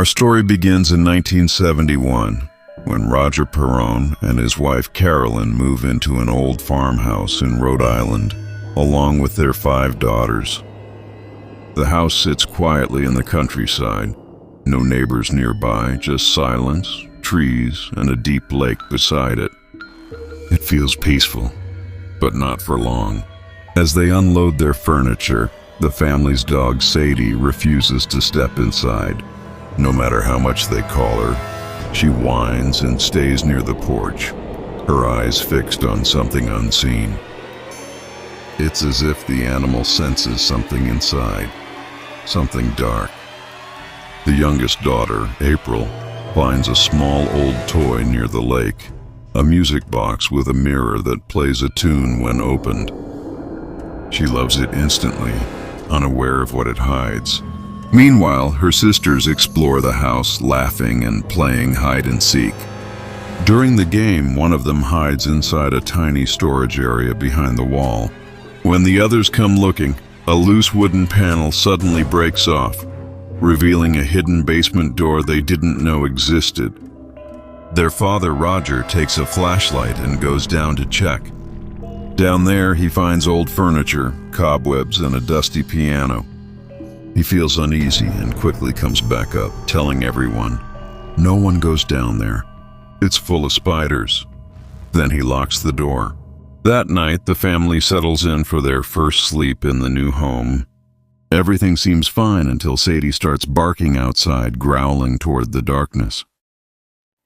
Our story begins in 1971, when Roger Perron and his wife Carolyn move into an old farmhouse in Rhode Island, along with their 5 daughters. The house sits quietly in the countryside, no neighbors nearby, just silence, trees, and a deep lake beside it. It feels peaceful, but not for long. As they unload their furniture, the family's dog Sadie refuses to step inside. No matter how much they call her, she whines and stays near the porch, her eyes fixed on something unseen. It's as if the animal senses something inside, something dark. The youngest daughter, April, finds a small old toy near the lake, a music box with a mirror that plays a tune when opened. She loves it instantly, unaware of what it hides. Meanwhile, her sisters explore the house, laughing and playing hide-and-seek. During the game, one of them hides inside a tiny storage area behind the wall. When the others come looking, a loose wooden panel suddenly breaks off, revealing a hidden basement door they didn't know existed. Their father, Roger, takes a flashlight and goes down to check. Down there, he finds old furniture, cobwebs, and a dusty piano. He feels uneasy and quickly comes back up, telling everyone, "No one goes down there. It's full of spiders." Then he locks the door. That night, the family settles in for their first sleep in the new home. Everything seems fine until Sadie starts barking outside, growling toward the darkness.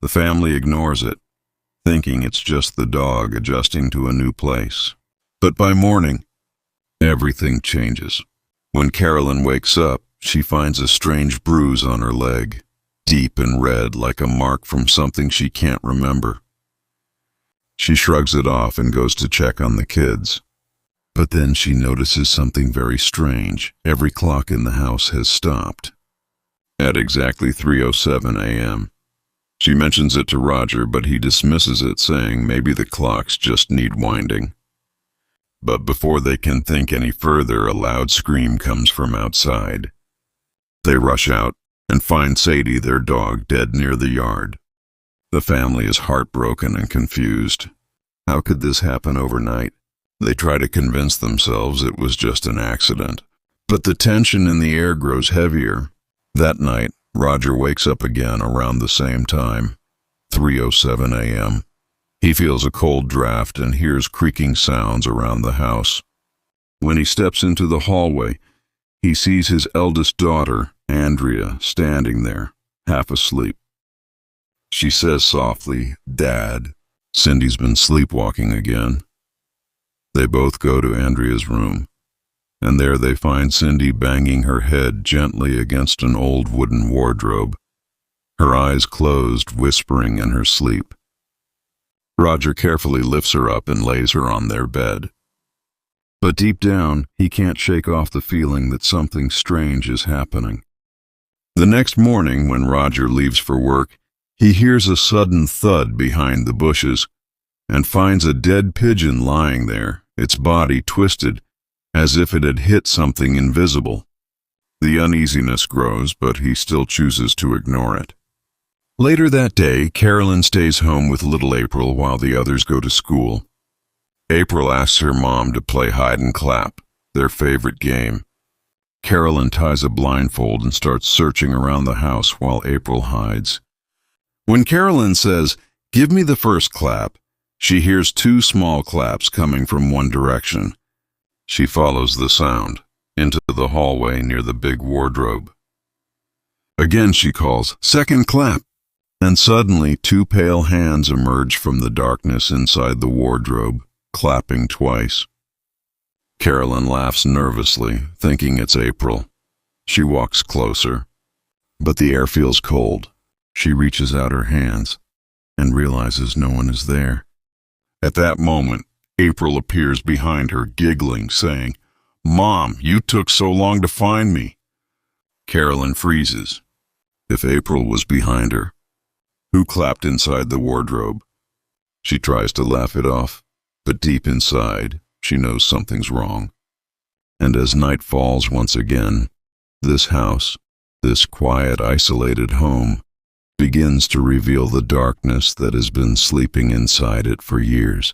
The family ignores it, thinking it's just the dog adjusting to a new place. But by morning, everything changes. When Carolyn wakes up, she finds a strange bruise on her leg, deep and red like a mark from something she can't remember. She shrugs it off and goes to check on the kids. But then she notices something very strange. Every clock in the house has stopped. At exactly 3:07 a.m. She mentions it to Roger, but he dismisses it, saying maybe the clocks just need winding. But before they can think any further, a loud scream comes from outside. They rush out and find Sadie, their dog, dead near the yard. The family is heartbroken and confused. How could this happen overnight? They try to convince themselves it was just an accident. But the tension in the air grows heavier. That night, Roger wakes up again around the same time, 3:07 a.m. He feels a cold draft and hears creaking sounds around the house. When he steps into the hallway, he sees his eldest daughter, Andrea, standing there, half asleep. She says softly, "Dad, Cindy's been sleepwalking again." They both go to Andrea's room, and there they find Cindy banging her head gently against an old wooden wardrobe, her eyes closed, whispering in her sleep. Roger carefully lifts her up and lays her on their bed. But deep down, he can't shake off the feeling that something strange is happening. The next morning, when Roger leaves for work, he hears a sudden thud behind the bushes and finds a dead pigeon lying there, its body twisted as if it had hit something invisible. The uneasiness grows, but he still chooses to ignore it. Later that day, Carolyn stays home with little April while the others go to school. April asks her mom to play hide and clap, their favorite game. Carolyn ties a blindfold and starts searching around the house while April hides. When Carolyn says, "Give me the first clap," she hears 2 small claps coming from one direction. She follows the sound into the hallway near the big wardrobe. Again she calls, "Second clap," and suddenly 2 pale hands emerge from the darkness inside the wardrobe, clapping twice. Carolyn laughs nervously, thinking it's April. She walks closer, but the air feels cold. She reaches out her hands and realizes no one is there. At that moment, April appears behind her, giggling, saying, "Mom, you took so long to find me." Carolyn freezes. If April was behind her, who clapped inside the wardrobe? She tries to laugh it off, but deep inside, she knows something's wrong. And as night falls once again, this house, This quiet, isolated home begins to reveal the darkness that has been sleeping inside it for years.